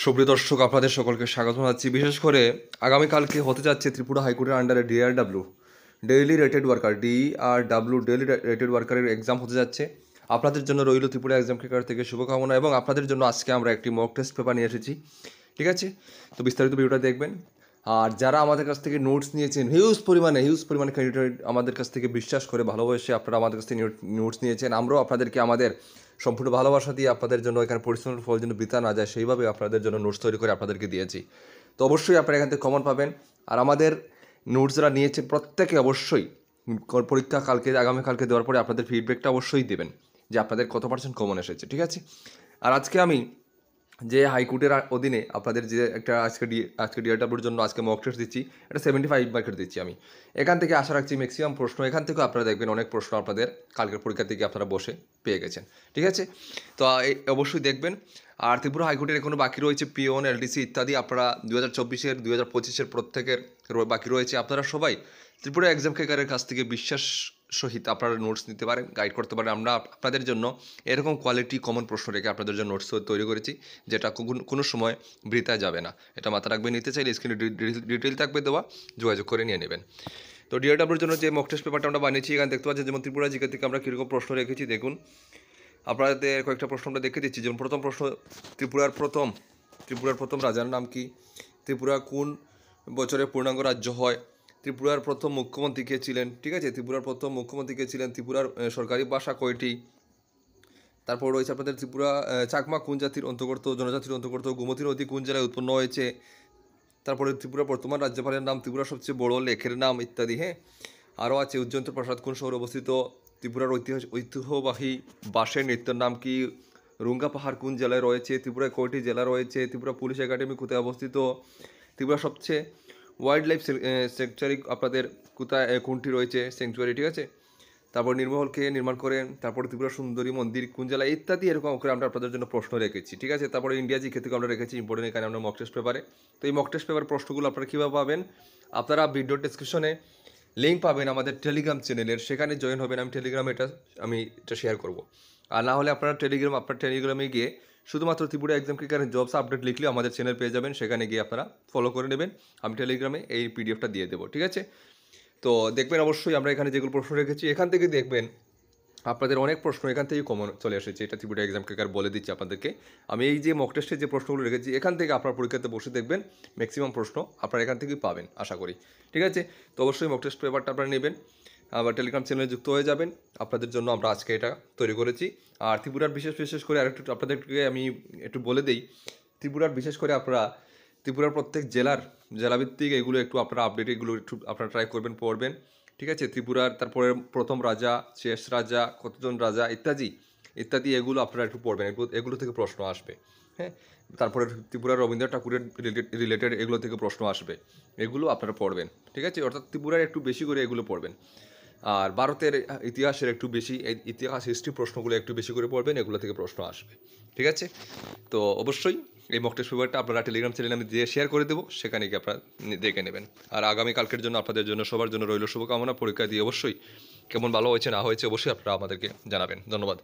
সুপ্রিয় দর্শক, আপনাদের সকলকে স্বাগত জানাচ্ছি। বিশেষ করে আগামীকালকে হতে যাচ্ছে ত্রিপুরা হাইকোর্টের আন্ডারে DRW daily rated worker DRW daily rated ওয়ার্কারের এক্সাম হতে যাচ্ছে। আপনাদের জন্য রইল ত্রিপুরা এক্সাম ক্রেকার থেকে শুভকামনা, এবং আপনাদের জন্য আজকে আমরা একটি মক টেস্ট পেপার নিয়ে এসেছি। ঠিক আছে, তো বিস্তারিত ভিডিওটা দেখবেন। আর যারা আমাদের কাছ থেকে নোটস নিয়েছেন হিউজ পরিমাণে ক্যান্ডিডেট আমাদের কাছ থেকে বিশ্বাস করে ভালোবাসে আপনারা আমাদের কাছ থেকে নোটস নিয়েছেন। আমরাও আপনাদেরকে আমাদের সম্পূর্ণ ভালোবাসা দিয়ে আপনাদের জন্য এখানে পরিশ্রমের ফল যেন বৃথা না যায় সেইভাবে আপনাদের জন্য নোটস তৈরি করে আপনাদেরকে দিয়েছি। তো অবশ্যই আপনারা এখান থেকে কমন পাবেন। আর আমাদের নোটস যারা নিয়েছেন প্রত্যেকে অবশ্যই পরীক্ষা আগামীকালকে দেওয়ার পরে আপনাদের ফিডব্যাকটা অবশ্যই দেবেন যে আপনাদের কত পার্সেন্ট কমন এসেছে। ঠিক আছে, আর আজকে আমি যে হাইকোর্টের অধীনে আপনাদের যে একটা আজকে ডিআরডব্লিউর জন্য আজকে মক টেস্ট দিচ্ছি, এটা 75 মার্কের দিচ্ছি আমি। এখান থেকে আশা রাখছি ম্যাক্সিমাম প্রশ্ন এখান থেকেও আপনারা দেখবেন অনেক প্রশ্ন আপনাদের কালকের পরীক্ষা থেকে আপনারা বসে পেয়ে গেছেন। ঠিক আছে, তো অবশ্যই দেখবেন। আর ত্রিপুরা হাইকোর্টের এখনও বাকি রয়েছে পিওন, এলডিসি ইত্যাদি। আপনারা 2024-এর 2025-এর প্রত্যেকের বাকি রয়েছে। আপনারা সবাই ত্রিপুরা এক্সাম ক্রেকারের কাছ থেকে বিশ্বাস সহিত আপনারা নোটস নিতে পারেন, গাইড করতে পারেন। আমরা আপনাদের জন্য এরকম কোয়ালিটি কমন প্রশ্ন রেখে আপনাদের জন্য নোটস তৈরি করেছি, যেটা কোনো সময় বৃথায় যাবে না। এটা মাথা রাখবেন। নিতে চাইলে স্ক্রিনে ডিটেল থাকবে দেওয়া, যোগাযোগ করে নিয়ে নেবেন। তো ডিআরডব্লিউর জন্য যে মক টেস্ট পেপারটা আমরা বানিয়েছি এখানে দেখতে পাচ্ছেন, যেমন ত্রিপুরা জিকে থেকে আমরা কীরকম প্রশ্ন রেখেছি দেখুন। আপনাদের কয়েকটা প্রশ্ন আমরা দেখে দিচ্ছি। যেমন প্রথম প্রশ্ন, ত্রিপুরার প্রথম রাজার নাম কি? ত্রিপুরা কোন বছরে পূর্ণাঙ্গ রাজ্য হয়? ত্রিপুরার প্রথম মুখ্যমন্ত্রী কে ছিলেন? ঠিক আছে, ত্রিপুরার প্রথম মুখ্যমন্ত্রী কে ছিলেন? ত্রিপুরার সরকারি ভাষা কয়টি? তারপর রয়েছে আপনাদের ত্রিপুরা চাকমা কোন জাতির অন্তর্গত, জনজাতির অন্তর্গত? গোমতী নদী কোন জেলায় উৎপন্ন হয়েছে? তারপরে ত্রিপুরা বর্তমান রাজ্যপালের নাম, ত্রিপুরার সবচেয়ে বড় লেখের নাম ইত্যাদি। হ্যাঁ, আরও আছে উজ্জয়ন্ত প্রাসাদ কোন শহরে অবস্থিত? ত্রিপুরার ঐতিহ্যবাহী বাঁশের নৃত্যের নাম কি? রুঙ্গা পাহাড় কোন জেলায় রয়েছে? ত্রিপুরায় কয়টি জেলা রয়েছে? ত্রিপুরা পুলিশ একাডেমি কোথায় অবস্থিত? ত্রিপুরা সবচেয়ে ওয়াইল্ড লাইফ স্যাংচুয়ারি আপনাদের কোনটি রয়েছে স্যাংচুয়ারি? ঠিক আছে, তারপর নির্মহলকে নির্মাণ করেন। তারপর ত্রিপুরা সুন্দরী মন্দির কোন জেলায়? ইত্যাদি এরকম করে আমরা আপনাদের জন্য প্রশ্ন রেখেছি। ঠিক আছে, তারপরে ইন্ডিয়া জিকে থেকে আমরা রেখেছি ইম্পর্টেন্ট এখানে আমরা মক টেস্ট পেপারে। তো এই মক টেস্ট পেপার প্রশ্নগুলো আপনারা কীভাবে পাবেন? আপনারা ভিডিও ডেসক্রিপশনে লিঙ্ক পাবেন আমাদের টেলিগ্রাম চ্যানেলের, সেখানে জয়েন হবেন। আমি এটা শেয়ার করব। আর না হলে আপনার টেলিগ্রামে গিয়ে শুধুমাত্র ত্রিপুরা এক্সাম ক্রেকারের জবস আপডেট লিখলে আমাদের চ্যানেল পেয়ে যাবেন, সেখানে গিয়ে আপনারা ফলো করে নেবেন। আমি টেলিগ্রামে এই পিডিএফটা দিয়ে দেবো। ঠিক আছে, তো দেখবেন অবশ্যই আমরা এখানে যেগুলো প্রশ্ন রেখেছি এখান থেকে দেখবেন আপনাদের অনেক প্রশ্ন এখান থেকেই কমন চলে এসেছে। এটা ত্রিপুরা এক্সাম ক্রেকার বলে দিচ্ছি আপনাদেরকে। আমি এই যে মক টেস্টের যে প্রশ্নগুলো রেখেছি এখান থেকে আপনার পরীক্ষাতে বসে দেখবেন ম্যাক্সিমাম প্রশ্ন আপনারা এখান থেকেই পাবেন আশা করি। ঠিক আছে, তো অবশ্যই মক টেস্ট পেপারটা আপনারা নেবেন, আবার টেলিগ্রাম চ্যানেলে যুক্ত হয়ে যাবেন। আপনাদের জন্য আমরা আজকে এটা তৈরি করেছি। আর ত্রিপুরার বিশেষ করে আরেকটু আপনাদেরকে আমি একটু বলে দিই। ত্রিপুরার বিশেষ করে ত্রিপুরার প্রত্যেক জেলাভিত্তিক এগুলো একটু আপনারা আপডেট এগুলো একটু আপনারা ট্রাই করবেন, পড়বেন। ঠিক আছে, ত্রিপুরার তারপরে প্রথম রাজা, শেষ রাজা, কতজন রাজা ইত্যাদি এগুলো আপনারা একটু পড়বেন, এগুলো থেকে প্রশ্ন আসবে। হ্যাঁ, তারপরে ত্রিপুরার রবীন্দ্রনাথ ঠাকুরের রিলেটেড এগুলো থেকে প্রশ্ন আসবে, এগুলো আপনারা পড়বেন। ঠিক আছে, অর্থাৎ ত্রিপুরার একটু বেশি করে এগুলো পড়বেন। আর ভারতের ইতিহাসের একটু বেশি, ইতিহাস হিস্ট্রি প্রশ্নগুলো একটু বেশি করে পড়বেন, এগুলো থেকে প্রশ্ন আসবে। ঠিক আছে, তো অবশ্যই এই মক টেস্ট পেপারটা আপনারা টেলিগ্রাম চ্যানেলে আমি দিয়ে শেয়ার করে দেবো, সেখানে গিয়ে আপনারা দেখে নেবেন। আর আগামীকালকের জন্য আপনাদের জন্য সবার জন্য রইল শুভকামনা। পরীক্ষা দিয়ে অবশ্যই কেমন ভালো হয়েছে না হয়েছে অবশ্যই আপনারা আমাদেরকে জানাবেন। ধন্যবাদ।